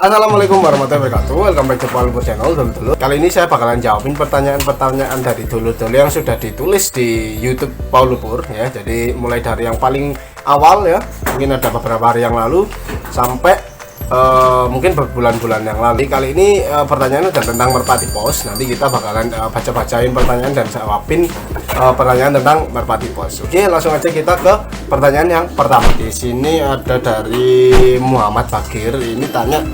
Assalamualaikum warahmatullahi wabarakatuh. Welcome back to Paul Lupur Channel, dulur-dulur. Kali ini saya bakalan jawabin pertanyaan-pertanyaan dari dulur-dulur yang sudah ditulis di YouTube Paul Lupur ya. Jadi mulai dari yang paling awal ya, mungkin ada beberapa hari yang lalu sampai mungkin berbulan-bulan yang lalu. Kali ini pertanyaannya udah tentang Merpati Pos. Nanti kita bakalan baca-bacain pertanyaan dan jawabin pertanyaan tentang Merpati Pos. Oke, langsung aja kita ke pertanyaan yang pertama. Di sini ada dari Muhammad Fakir. Ini tanya,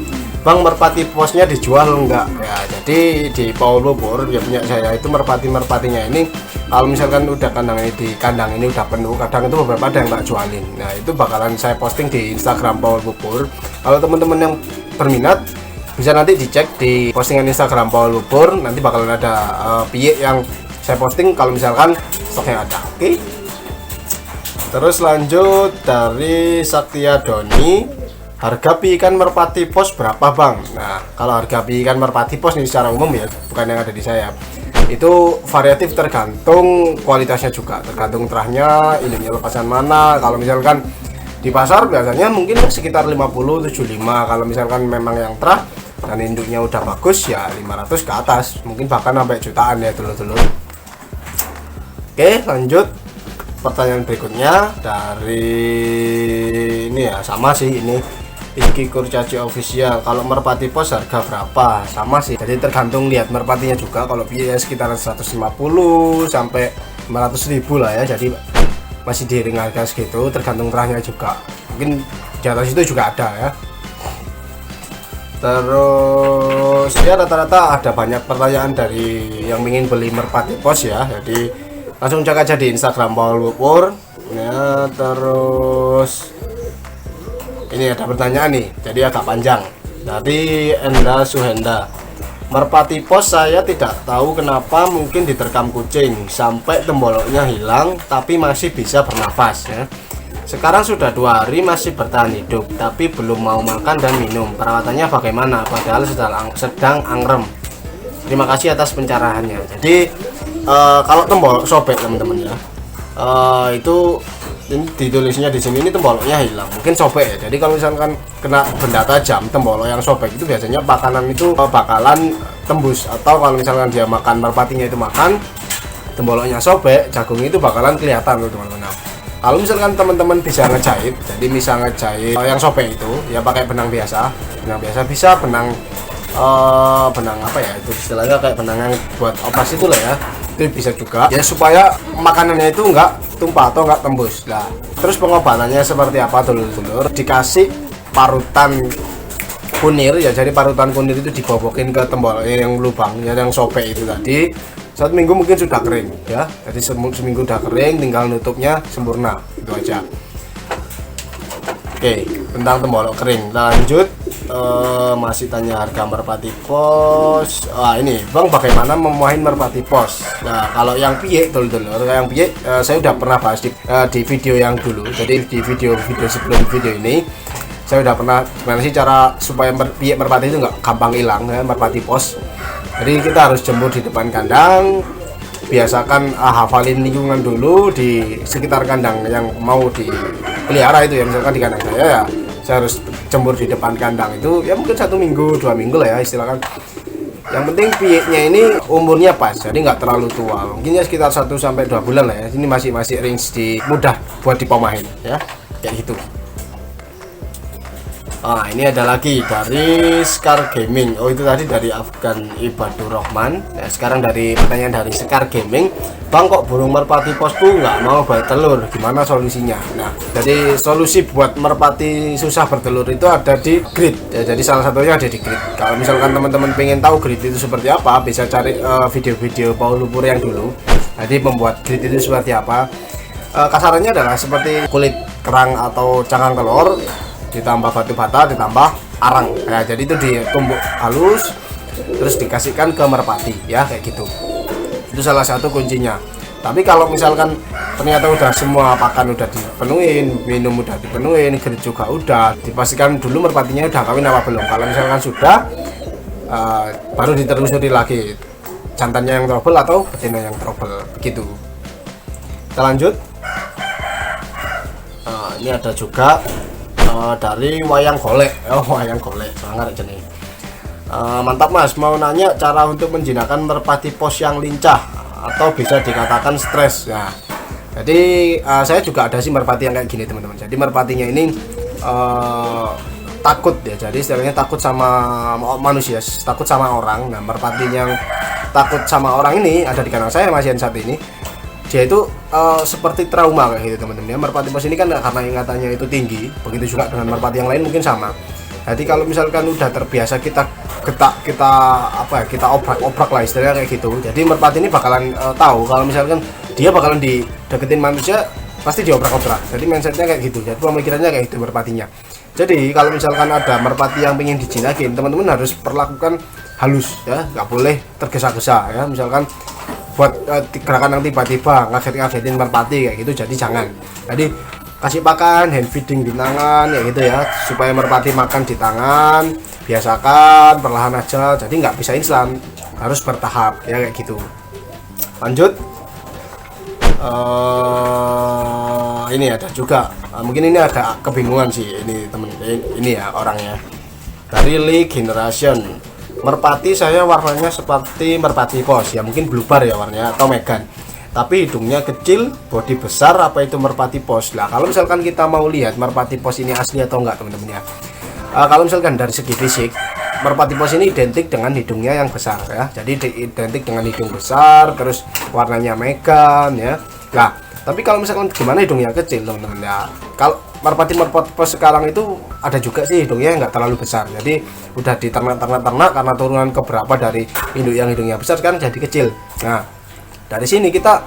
Bang, Merpati Posnya dijual enggak? Ya, jadi di Paul Lupur ya punya saya itu merpatinya ini, kalau misalkan udah kandang ini udah penuh, kadang itu beberapa ada yang tak jualin. Nah, itu bakalan saya posting di Instagram Paul Lupur. Kalau teman-teman yang berminat bisa nanti dicek di postingan Instagram Paul Lupur, nanti bakalan ada piye yang saya posting kalau misalkan stoknya ada. Oke. Terus lanjut dari Satya Doni. Harga pi ikan merpati pos berapa, Bang? Nah, kalau harga pi ikan merpati pos ini secara umum ya, bukan yang ada di saya. Itu variatif tergantung kualitasnya juga, tergantung terahnya, induknya lepasan mana. Kalau misalkan di pasar biasanya mungkin sekitar 50-75. Kalau misalkan memang yang terah dan induknya udah bagus ya 500 ke atas, mungkin bahkan sampai jutaan ya dulur-dulur. Oke, lanjut. Pertanyaan berikutnya dari ini ya, sama sih ini. Iki Kurcaci Official, kalau merpati pos harga berapa? Sama sih, jadi tergantung lihat merpatinya juga. Kalau biaya sekitaran 150 sampai 500 ribu lah ya, jadi masih di ring harga segitu, tergantung terahnya juga. Mungkin di atas itu juga ada ya. Terus ya rata-rata ada banyak pertanyaan dari yang ingin beli merpati pos ya, jadi langsung cek aja di Instagram Paul Lupur ya. Terus ini ada pertanyaan nih, jadi agak panjang, dari Enda Suhenda. Merpati pos saya tidak tahu kenapa, mungkin diterkam kucing sampai temboloknya hilang tapi masih bisa bernafas ya. Sekarang sudah 2 hari masih bertahan hidup tapi belum mau makan dan minum. Perawatannya bagaimana padahal sedang angrem? Terima kasih atas pencerahannya. Jadi kalau tembolok sobek teman-teman ya, itu ini ditulisnya di sini, ini temboloknya hilang, mungkin sobek ya. Jadi kalau misalkan kena benda tajam, tembolok yang sobek itu biasanya makanan itu bakalan tembus, atau kalau misalkan dia makan, merpatinya itu makan, temboloknya sobek, jagung itu bakalan kelihatan tuh teman-teman. Kalau misalkan teman-teman bisa ngejahit, jadi bisa ngejahit yang sobek itu ya pakai benang biasa bisa benang apa ya, itu istilahnya kayak benang yang buat opas itu lah ya, itu bisa juga ya, supaya makanannya itu enggak tumpah atau enggak tembus lah. Terus pengobatannya seperti apa dulur-dulur? Dikasih parutan kunir ya, jadi parutan kunir itu dibobokin ke tembolok yang lubang ya, yang sobek itu tadi. 1 minggu mungkin sudah kering ya, jadi seminggu udah kering, tinggal nutupnya sempurna, itu aja. Oke, tentang tembolok kering. Lanjut, masih tanya harga merpati pos. Ini Bang, bagaimana memuahin merpati pos? Nah, kalau yang piye dulur-dulur, yang piye saya udah pernah bahas di video yang dulu. Jadi di video sebelum video ini saya udah pernah gimana sih cara supaya piye merpati itu nggak gampang hilang ya, merpati pos. Jadi kita harus jemur di depan kandang. Biasakan hafalin lingkungan dulu di sekitar kandang yang mau dipelihara itu ya. Misalkan di kandang saya harus jemur di depan kandang itu ya mungkin 1 minggu 2 minggu lah ya istilahkan. Yang penting pieknya ini umurnya pas, jadi nggak terlalu tua, mungkin ya sekitar 1 sampai 2 bulan lah ya. Ini masih range mudah buat dipomahin ya, kayak gitu. Ini ada lagi dari Scar Gaming. Itu tadi dari Afgan Ibadur Rahman ya. Sekarang dari pertanyaan dari Scar Gaming, Bang, kok burung merpati posku nggak mau bertelur, gimana solusinya? Nah, jadi solusi buat merpati susah bertelur itu ada di grid ya, jadi salah satunya ada di grid. Kalau misalkan teman-teman pengen tahu grid itu seperti apa, bisa cari video-video Paul Lupur yang dulu. Jadi membuat grid itu seperti apa, kasarannya adalah seperti kulit kerang atau cangkang telur ditambah batu bata ditambah arang ya, jadi itu ditumbuk halus terus dikasihkan ke merpati ya, kayak gitu. Itu salah satu kuncinya. Tapi kalau misalkan ternyata udah semua pakan udah dipenuhin, minum udah dipenuhin, grid juga udah, dipastikan dulu merpatinya udah kawin apa belum. Kalau misalkan sudah, baru ditelusuri lagi jantannya yang trouble atau betina yang trouble, begitu. Kita lanjut. Ini ada juga dari Wayang Golek. Wayang Golek sangat jenis. Mantap Mas, mau nanya cara untuk menjinakkan merpati pos yang lincah atau bisa dikatakan stres. Nah, jadi saya juga ada sih merpati yang kayak gini teman-teman. Jadi merpatinya ini takut ya, jadi istilahnya takut sama manusia, takut sama orang. Nah, merpati yang takut sama orang ini ada di kanan saya Mas yang saat ini. Dia itu seperti trauma kayak gitu teman-teman ya. Merpati pos ini kan karena ingatannya itu tinggi, begitu juga dengan merpati yang lain mungkin sama. Jadi kalau misalkan udah terbiasa kita obrak-obrak lah istilahnya kayak gitu. Jadi merpati ini bakalan tahu kalau misalkan dia bakalan dideketin manusia pasti diobrak-obrak. Jadi mindsetnya kayak gitu. Jadi pemikirannya kayak gitu merpatinya. Jadi kalau misalkan ada merpati yang pengen dijinakin, teman-teman harus perlakukan halus ya, nggak boleh tergesa-gesa ya. Misalkan buat gerakan yang tiba-tiba ngagetin merpati kayak gitu, jadi jangan. Jadi kasih pakan, hand feeding di tangan ya gitu ya, supaya merpati makan di tangan, biasakan perlahan aja, jadi nggak bisa instan, harus bertahap ya kayak gitu. Lanjut, ini ada juga mungkin ini agak kebingungan sih ini temen ini ya orangnya dari Lee Generation. Merpati saya warnanya seperti merpati pos ya, mungkin blue bar ya warnanya atau Megan, tapi hidungnya kecil, bodi besar. Apa itu merpati pos? Nah, kalau misalkan kita mau lihat merpati pos ini asli atau enggak teman-teman ya, kalau misalkan dari segi fisik, merpati pos ini identik dengan hidungnya yang besar ya, jadi identik dengan hidung besar, terus warnanya Megan ya. Nah, tapi kalau misalkan gimana hidungnya kecil teman-teman ya, kalau merpati pos sekarang itu ada juga sih hidungnya nggak terlalu besar, jadi udah diternak karena turunan keberapa dari induk yang hidungnya besar kan jadi kecil. Nah, dari sini kita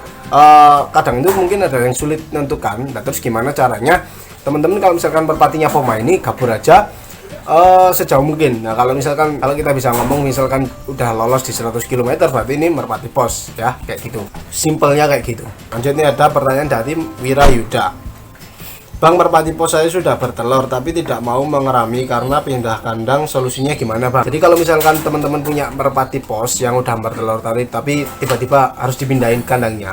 kadang itu mungkin ada yang sulit menentukan. Nah, terus gimana caranya teman-teman kalau misalkan merpatinya poma ini kabur aja sejauh mungkin. Nah, kalau kita bisa ngomong misalkan udah lolos di 100 km berarti ini merpati pos ya, kayak gitu, simpelnya kayak gitu. Lanjutnya ada pertanyaan dari Wirayuda. Bang, merpati pos saya sudah bertelur tapi tidak mau mengerami karena pindah kandang, solusinya gimana Bang? Jadi kalau misalkan teman-teman punya merpati pos yang udah bertelur tapi tiba-tiba harus dipindahin kandangnya,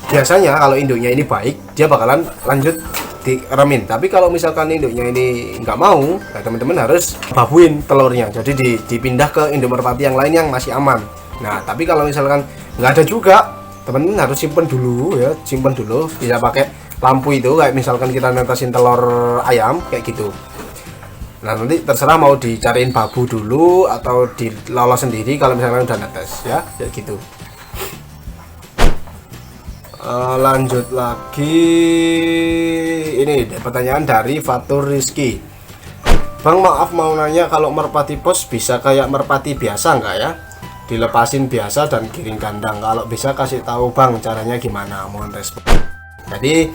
biasanya kalau induknya ini baik dia bakalan lanjut diremin. Tapi kalau misalkan induknya ini nggak mau, nah teman-teman harus babuin telurnya, jadi dipindah ke induk merpati yang lain yang masih aman. Nah, tapi kalau misalkan nggak ada juga, teman-teman harus simpen dulu ya, bisa pakai lampu itu, kayak misalkan kita netesin telur ayam kayak gitu. Nah, nanti terserah mau dicariin babu dulu atau dilolos sendiri kalau misalkan udah netes ya, kayak gitu. Lanjut lagi, ini pertanyaan dari Fatur Rizky. Bang, maaf mau nanya, kalau merpati pos bisa kayak merpati biasa nggak ya? Dilepasin biasa dan giring kandang, kalau bisa kasih tahu Bang caranya gimana, mohon respon. Jadi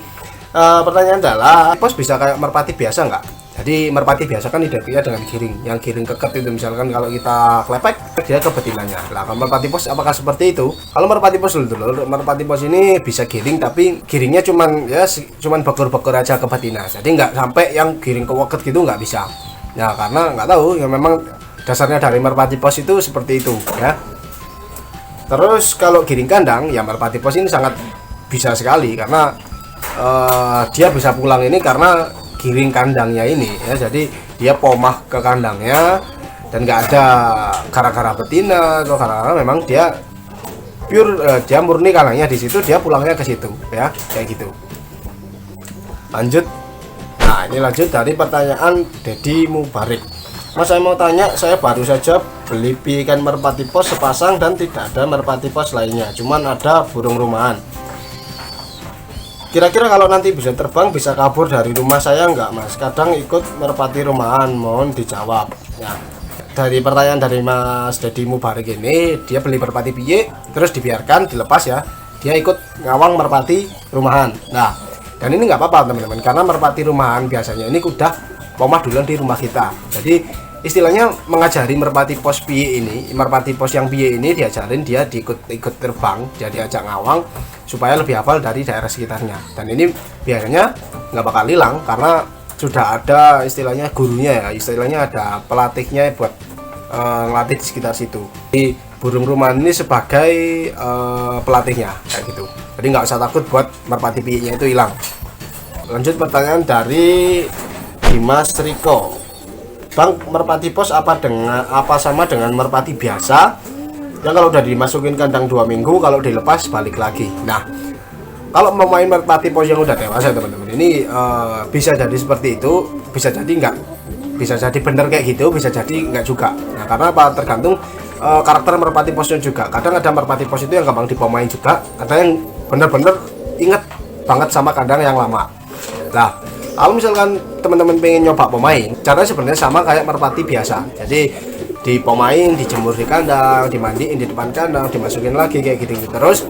pertanyaan adalah, pos bisa kayak merpati biasa nggak? Jadi merpati biasa kan identiknya dengan giring, yang giring keket itu, misalkan kalau kita klepek dia ke betinanya. Lah, kalau merpati pos apakah seperti itu? Kalau merpati pos dulu, merpati pos ini bisa giring tapi giringnya cuman bekur-bekur aja ke betina, jadi nggak sampai yang giring ke weket gitu, nggak bisa. Ya karena nggak tahu ya, memang dasarnya dari merpati pos itu seperti itu ya. Terus kalau giring kandang ya, merpati pos ini sangat bisa sekali karena dia bisa pulang ini karena giring kandangnya ini ya, jadi dia pomah ke kandangnya dan nggak ada gara-gara betina atau gara-gara, memang dia pure dia murni kandangnya di situ, dia pulangnya ke situ ya, kayak gitu. Lanjut, nah ini lanjut dari pertanyaan Dedi Mubarik. Mas, saya mau tanya, saya baru saja beli pikan merpati pos sepasang dan tidak ada merpati pos lainnya, cuman ada burung rumahan. Kira-kira kalau nanti bisa terbang, bisa kabur dari rumah saya nggak Mas? Kadang ikut merpati rumahan, mohon dijawab ya. Dari pertanyaan dari Mas Dedi Mubarik ini, dia beli merpati piye terus dibiarkan dilepas ya, dia ikut ngawang merpati rumahan. Nah, dan ini nggak apa-apa teman-teman, karena merpati rumahan biasanya ini udah pomah duluan di rumah kita. Jadi istilahnya mengajari merpati pos piye ini, merpati pos yang piye ini diajarin dia ikut terbang, jadi ajak ngawang supaya lebih hafal dari daerah sekitarnya. Dan ini biasanya nggak bakal hilang karena sudah ada istilahnya gurunya ya, istilahnya ada pelatihnya buat ngelatih di sekitar situ. Jadi burung rumahan ini sebagai pelatihnya kayak gitu, jadi nggak usah takut buat merpati piye-nya itu hilang. Lanjut pertanyaan dari Dimas Riko, Bang, merpati pos apa sama dengan merpati biasa? Ya kalau udah dimasukin kandang 2 minggu, kalau dilepas balik lagi. Nah, kalau mau main merpati pos yang udah dewasa teman-teman, ini bisa jadi seperti itu, bisa jadi enggak, bisa jadi bener kayak gitu, bisa jadi enggak juga. Nah, karena apa? Tergantung karakter merpati posnya juga. Kadang ada merpati pos itu yang gampang dipomain juga, kadang yang bener-bener inget banget sama kandang yang lama. Nah, kalau misalkan teman-teman pengen nyoba pemain, caranya sebenarnya sama kayak merpati biasa. Jadi dipomain, dijemur di kandang, dimandiin di depan kandang, dimasukin lagi kayak gitu terus.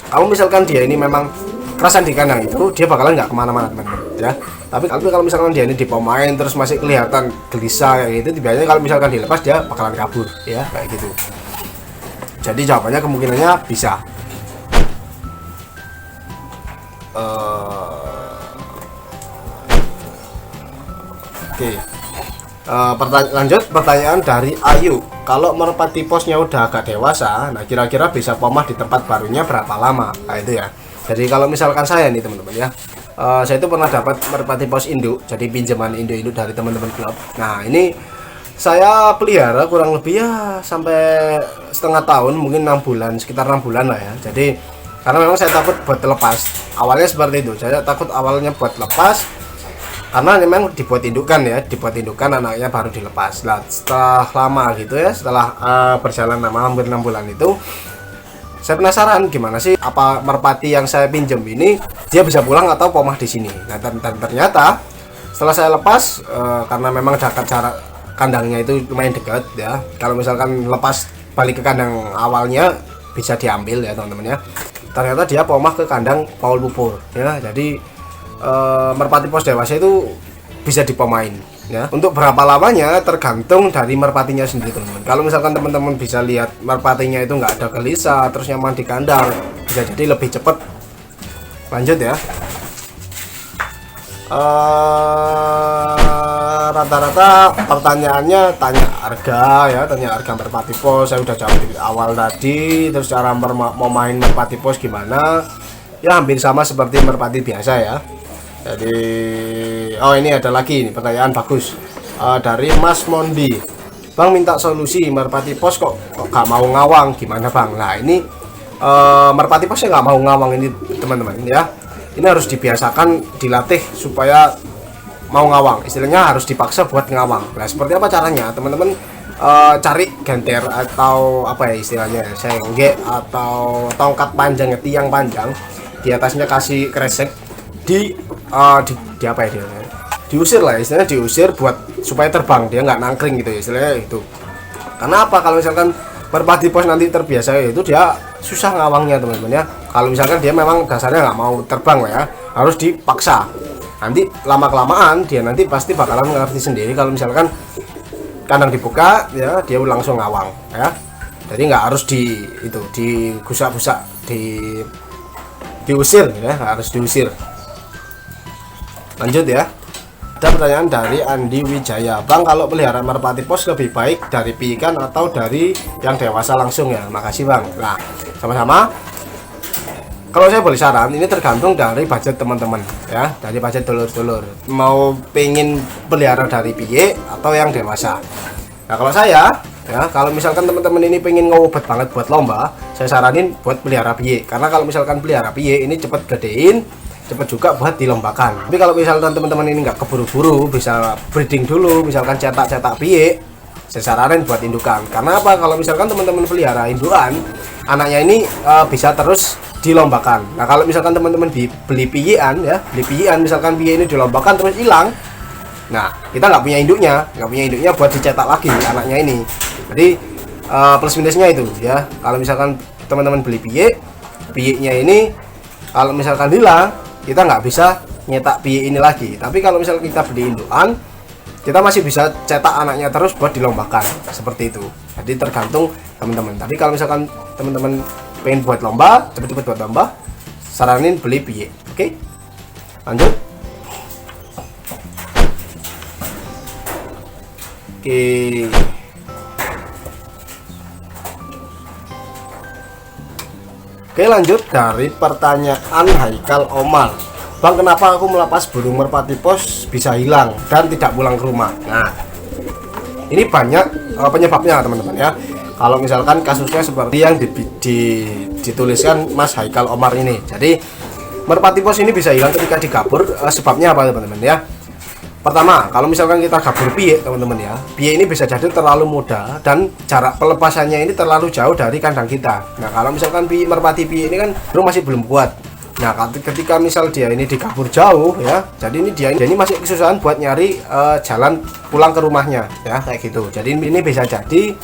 Kalau misalkan dia ini memang kerasan di kandang itu, dia bakalan nggak kemana-mana teman-teman ya. Tapi kalau misalkan dia ini dipomain terus masih kelihatan gelisah kayak gitu, biasanya kalau misalkan dilepas dia bakalan kabur ya kayak gitu. Jadi jawabannya kemungkinannya bisa. Oke. Lanjut pertanyaan dari Ayu. Kalau merpati posnya udah agak dewasa, nah kira-kira bisa pomah di tempat barunya berapa lama? Nah itu ya. Jadi kalau misalkan saya nih teman-teman ya, saya itu pernah dapat merpati pos induk, jadi pinjaman induk-induk dari teman-teman klub. Nah ini saya pelihara kurang lebih ya sampai setengah tahun, mungkin 6 bulan, sekitar 6 bulan lah ya. Jadi karena memang saya takut buat lepas. Awalnya seperti itu, saya takut awalnya buat lepas. Karena memang dibuat indukan ya, dibuat indukan anaknya baru dilepas. Nah, setelah lama gitu ya, setelah berjalan lama hampir 6 bulan itu, saya penasaran gimana sih apa merpati yang saya pinjam ini dia bisa pulang atau pomah di sini. Nah, dan ternyata setelah saya lepas karena memang jarak kandangnya itu lumayan dekat ya. Kalau misalkan lepas balik ke kandang awalnya bisa diambil ya teman-teman ya. Ternyata dia pomah ke kandang Paul Pupur ya. Jadi merpati pos dewasa itu bisa dipomain ya. Untuk berapa lamanya tergantung dari merpatinya sendiri teman-teman. Kalau misalkan teman-teman bisa lihat merpatinya itu nggak ada gelisah terus nyaman di kandang, bisa jadi lebih cepat. Lanjut ya. Rata-rata pertanyaannya tanya harga ya, tanya harga merpati pos. Saya udah jawab di awal tadi. Terus cara mau main merpati pos gimana ya, hampir sama seperti merpati biasa ya. Jadi ini ada lagi nih pertanyaan bagus dari Mas Mondi. Bang, minta solusi merpati pos kok gak mau ngawang, gimana Bang? Nah ini merpati posnya nggak mau ngawang ini teman-teman ya. Ini harus dibiasakan, dilatih supaya mau ngawang. Istilahnya harus dipaksa buat ngawang. Nah seperti apa caranya teman-teman? Cari genter atau apa ya istilahnya, sengge atau tongkat panjang, tiang panjang, di atasnya kasih kresek, di apa ya, diusir lah istilahnya, diusir buat supaya terbang, dia nggak nangkring gitu ya istilahnya itu. Karena apa, kalau misalkan merpati pos nanti terbiasa itu dia susah ngawangnya teman-teman ya. Kalau misalkan dia memang dasarnya nggak mau terbang lah ya, harus dipaksa. Nanti lama kelamaan dia nanti pasti bakalan ngerti sendiri kalau misalkan kandang dibuka ya dia langsung ngawang ya. Jadi nggak harus digusak-gusak, diusir ya, harus diusir. Lanjut ya. Ada pertanyaan dari Andi Wijaya. Bang, kalau pelihara merpati pos lebih baik dari piikan atau dari yang dewasa langsung ya? Makasih Bang. Nah, sama-sama. Kalau saya boleh saran, ini tergantung dari budget teman-teman ya, dari budget dulur-dulur. Mau pengen pelihara dari piye atau yang dewasa. Nah, kalau saya ya, kalau misalkan teman-teman ini pengen ngobet banget buat lomba, saya saranin buat pelihara piye. Karena kalau misalkan pelihara piye ini cepet gedein, cepet juga buat dilombakan. Tapi kalau misalkan teman-teman ini nggak keburu-buru, bisa breeding dulu, misalkan cetak-cetak piye, saya saranin buat indukan. Karena apa? Kalau misalkan teman-teman pelihara indukan, anaknya ini bisa terus dilombakan. Nah, kalau misalkan teman-teman beli piyean ya, misalkan piye ini dilombakan terus hilang, nah kita nggak punya induknya buat dicetak lagi anaknya ini. Jadi plus minusnya itu ya. Kalau misalkan teman-teman beli piyenya ini kalau misalkan hilang, kita nggak bisa nyetak piye ini lagi. Tapi kalau misalkan kita beli indukan, kita masih bisa cetak anaknya terus buat dilombakan seperti itu. Jadi tergantung teman-teman. Tapi kalau misalkan teman-teman pengen buat lomba, cepet-cepet buat lomba, saranin beli piye. Oke, lanjut. Oke, lanjut dari pertanyaan Haikal Omar. Bang, kenapa aku melepas burung merpati pos bisa hilang dan tidak pulang ke rumah? Nah, ini banyak penyebabnya teman-teman ya. Kalau misalkan kasusnya seperti yang dituliskan Mas Haikal Omar ini, jadi merpati pos ini bisa hilang ketika digabur. Sebabnya apa teman-teman ya? Pertama, kalau misalkan kita gabur piye teman-teman ya, piye ini bisa jadi terlalu mudah dan jarak pelepasannya ini terlalu jauh dari kandang kita. Nah, kalau misalkan merpati piye ini kan masih belum kuat. Nah, ketika misal dia ini digabur jauh ya, jadi ini dia ini masih kesusahan buat nyari jalan pulang ke rumahnya ya, kayak gitu. Jadi ini bisa jadi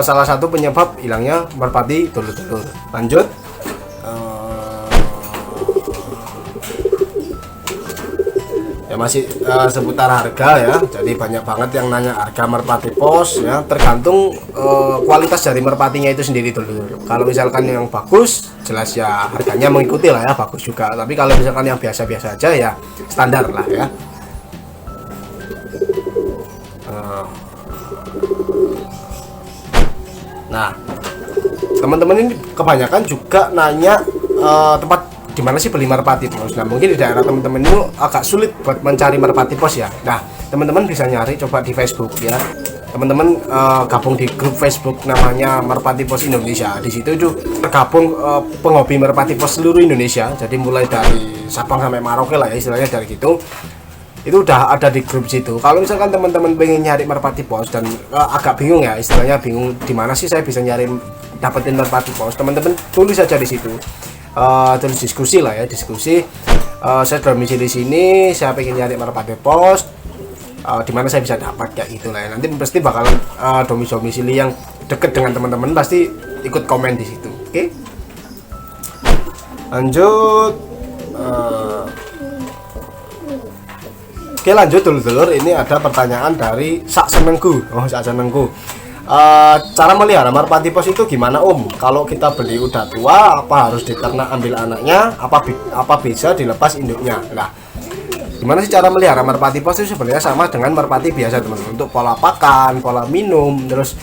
salah satu penyebab hilangnya merpati dulur-dulur. Lanjut. Masih seputar harga ya, jadi banyak banget yang nanya harga merpati pos ya, tergantung kualitas dari merpatinya itu sendiri dulu. Kalau misalkan yang bagus jelas ya harganya mengikuti lah ya, bagus juga. Tapi kalau misalkan yang biasa-biasa aja ya standar lah ya. Nah, teman-teman ini kebanyakan juga nanya tempat di mana sih beli merpati pos. Nah, mungkin di daerah teman-teman itu agak sulit buat mencari merpati pos ya. Nah, teman-teman bisa nyari coba di Facebook ya. Teman-teman gabung di grup Facebook namanya Merpati Pos Indonesia. Di situ itu tergabung penghobi merpati pos seluruh Indonesia. Jadi mulai dari Sabang sampai Merauke lah ya, istilahnya dari gitu. Itu udah ada di grup situ. Kalau misalkan teman-teman pengen nyari merpati pos dan agak bingung ya, istilahnya bingung di mana sih saya bisa nyari dapetin merpati pos, teman-teman tulis aja di situ. Terus diskusi lah ya, diskusi. Saya domisili di sini, saya pengen nyari merpati pos, di mana saya bisa dapat kayak gitulah ya. Nanti pasti bakal domisili yang deket dengan teman-teman pasti ikut komen di situ. Oke. Lanjut. Oke, lanjut dulur-dulur. Ini ada pertanyaan dari Sak Senengku. Sak Senengku. Cara melihara merpati pos itu gimana Om? Kalau kita beli udah tua, apa harus diternak ambil anaknya? Apa bisa dilepas induknya? Nah, gimana sih cara melihara merpati pos itu sebenarnya sama dengan merpati biasa teman-teman. Untuk pola pakan, pola minum, terus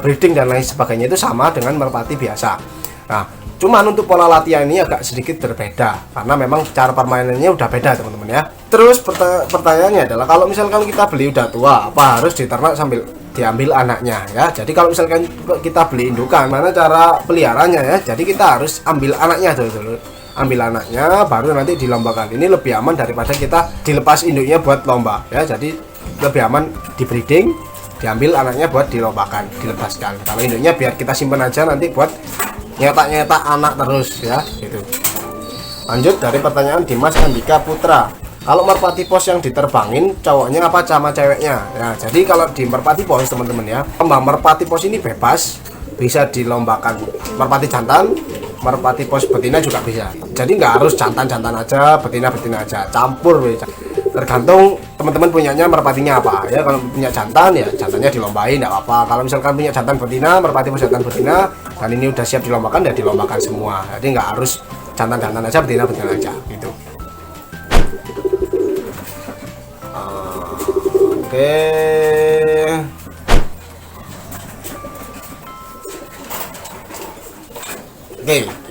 breeding dan lain sebagainya itu sama dengan merpati biasa. Nah, cuman untuk pola latihan ini agak sedikit berbeda karena memang cara permainannya udah beda teman-teman ya. Terus pertanyaannya adalah kalau misalkan kita beli udah tua, apa harus diternak sambil diambil anaknya ya? Jadi kalau misalkan kita beli indukan, mana cara peliharanya ya? Jadi kita harus ambil anaknya dulu, ambil anaknya baru nanti dilombakan. Ini lebih aman daripada kita dilepas induknya buat lomba ya. Jadi lebih aman di breeding, diambil anaknya buat dilombakan, dilepaskan. Kalau induknya biar kita simpan aja nanti buat nyetak anak terus ya gitu. Lanjut dari pertanyaan Dimas Andika Putra. Kalau merpati pos yang diterbangin cowoknya apa sama ceweknya? Ya, jadi kalau di merpati pos teman-teman ya, kembang merpati pos ini bebas, bisa dilombakan merpati jantan, merpati pos betina juga bisa. Jadi nggak harus jantan-jantan aja, betina-betina aja, campur. Tergantung teman-teman punyanya merpatinya apa ya. Kalau punya jantan ya jantannya dilombain nggak apa-apa. Kalau misalkan punya jantan betina, merpati pos jantan betina dan ini udah siap dilombakan ya dilombakan semua. Jadi nggak harus jantan-jantan aja, betina-betina aja gitu. Oke,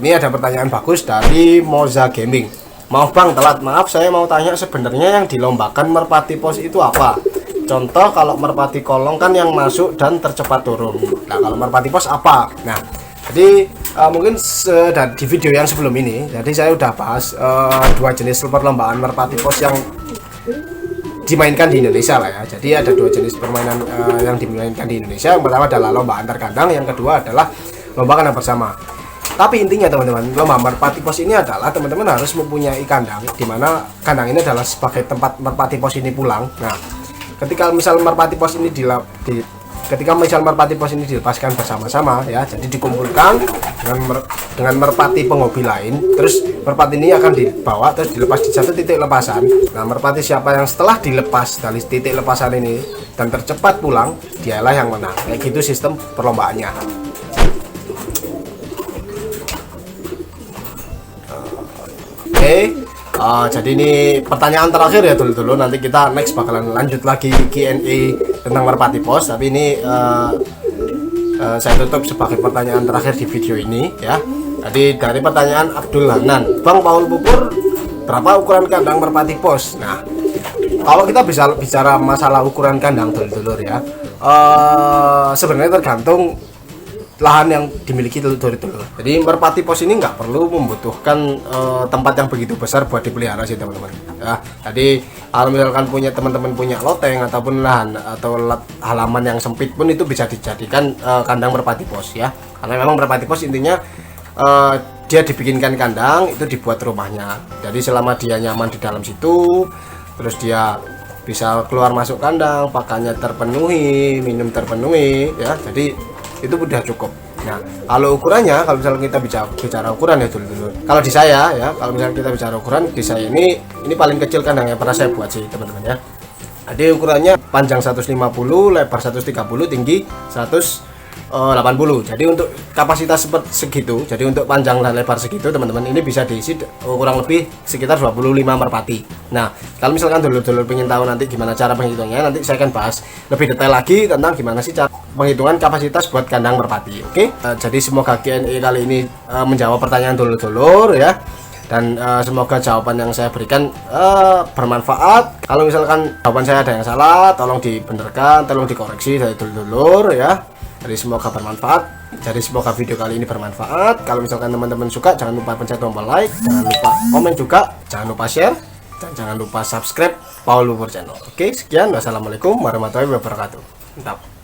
ini ada pertanyaan bagus dari Moza Gaming. Maaf Bang, telat. Maaf, saya mau tanya sebenarnya yang dilombakan merpati pos itu apa? Contoh kalau merpati kolong kan yang masuk dan tercepat turun. Nah, kalau merpati pos apa? Nah, jadi mungkin di video yang sebelum ini, jadi saya udah bahas dua jenis perlombaan merpati pos yang dimainkan di Indonesia lah ya. Jadi ada dua jenis permainan yang dimainkan di Indonesia. Yang pertama adalah lomba antar kandang, yang kedua adalah lomba kandang bersama. Tapi intinya teman-teman, lomba merpati pos ini adalah teman-teman harus mempunyai kandang, di mana kandang ini adalah sebagai tempat merpati pos ini pulang. Nah, ketika misal merpati pos ini dilepaskan bersama-sama ya, jadi dikumpulkan dengan merpati penghobi lain, terus merpati ini akan dibawa terus dilepas di satu titik lepasan. Nah, merpati siapa yang setelah dilepas dari titik lepasan ini dan tercepat pulang, dialah yang menang. Kayak gitu sistem perlombaannya. Oke, jadi ini pertanyaan terakhir ya dulu. Nanti kita next bakalan lanjut lagi Q&A tentang merpati pos. Tapi ini saya tutup sebagai pertanyaan terakhir di video ini ya. Jadi dari pertanyaan Abdul Hanan, Bang Paul Pupur berapa ukuran kandang merpati pos. Nah, kalau kita bisa bicara masalah ukuran kandang dulur-dulur ya, sebenarnya tergantung lahan yang dimiliki dulur-dulur. Jadi merpati pos ini nggak perlu membutuhkan tempat yang begitu besar buat dipelihara sih teman-teman. Ya, jadi kalau misalkan teman-teman punya loteng ataupun lahan atau halaman yang sempit pun itu bisa dijadikan kandang merpati pos ya. Karena memang merpati pos intinya dia dibikinkan kandang itu dibuat rumahnya. Jadi selama dia nyaman di dalam situ, terus dia bisa keluar masuk kandang, pakannya terpenuhi, minum terpenuhi ya. Jadi itu udah cukup. Nah, kalau ukurannya, kalau misalnya kita bicara ukuran ya dulu. Kalau di saya ya, kalau misalnya kita bicara ukuran di saya ini paling kecil kandang yang pernah saya buat sih teman-teman ya. Jadi ukurannya panjang 150, lebar 130, tinggi 180. Jadi untuk kapasitas segitu, jadi untuk panjang dan lebar segitu teman-teman, ini bisa diisi kurang lebih sekitar 25 merpati. Nah, kalau misalkan dulur-dulur pengen tahu nanti gimana cara penghitungannya, nanti saya akan bahas lebih detail lagi tentang gimana sih cara penghitungan kapasitas buat kandang merpati. Oke, jadi semoga Q&A kali ini menjawab pertanyaan dulur-dulur ya. Dan semoga jawaban yang saya berikan bermanfaat. Kalau misalkan jawaban saya ada yang salah, tolong dibenarkan, tolong dikoreksi dari dulur-dulur ya. Jadi semoga bermanfaat. Jadi semoga video kali ini bermanfaat. Kalau misalkan teman-teman suka, jangan lupa pencet tombol like, jangan lupa komen juga, jangan lupa share, dan jangan lupa subscribe Paul Lupur Channel. Oke, sekian. Wassalamualaikum warahmatullahi wabarakatuh. Mantap.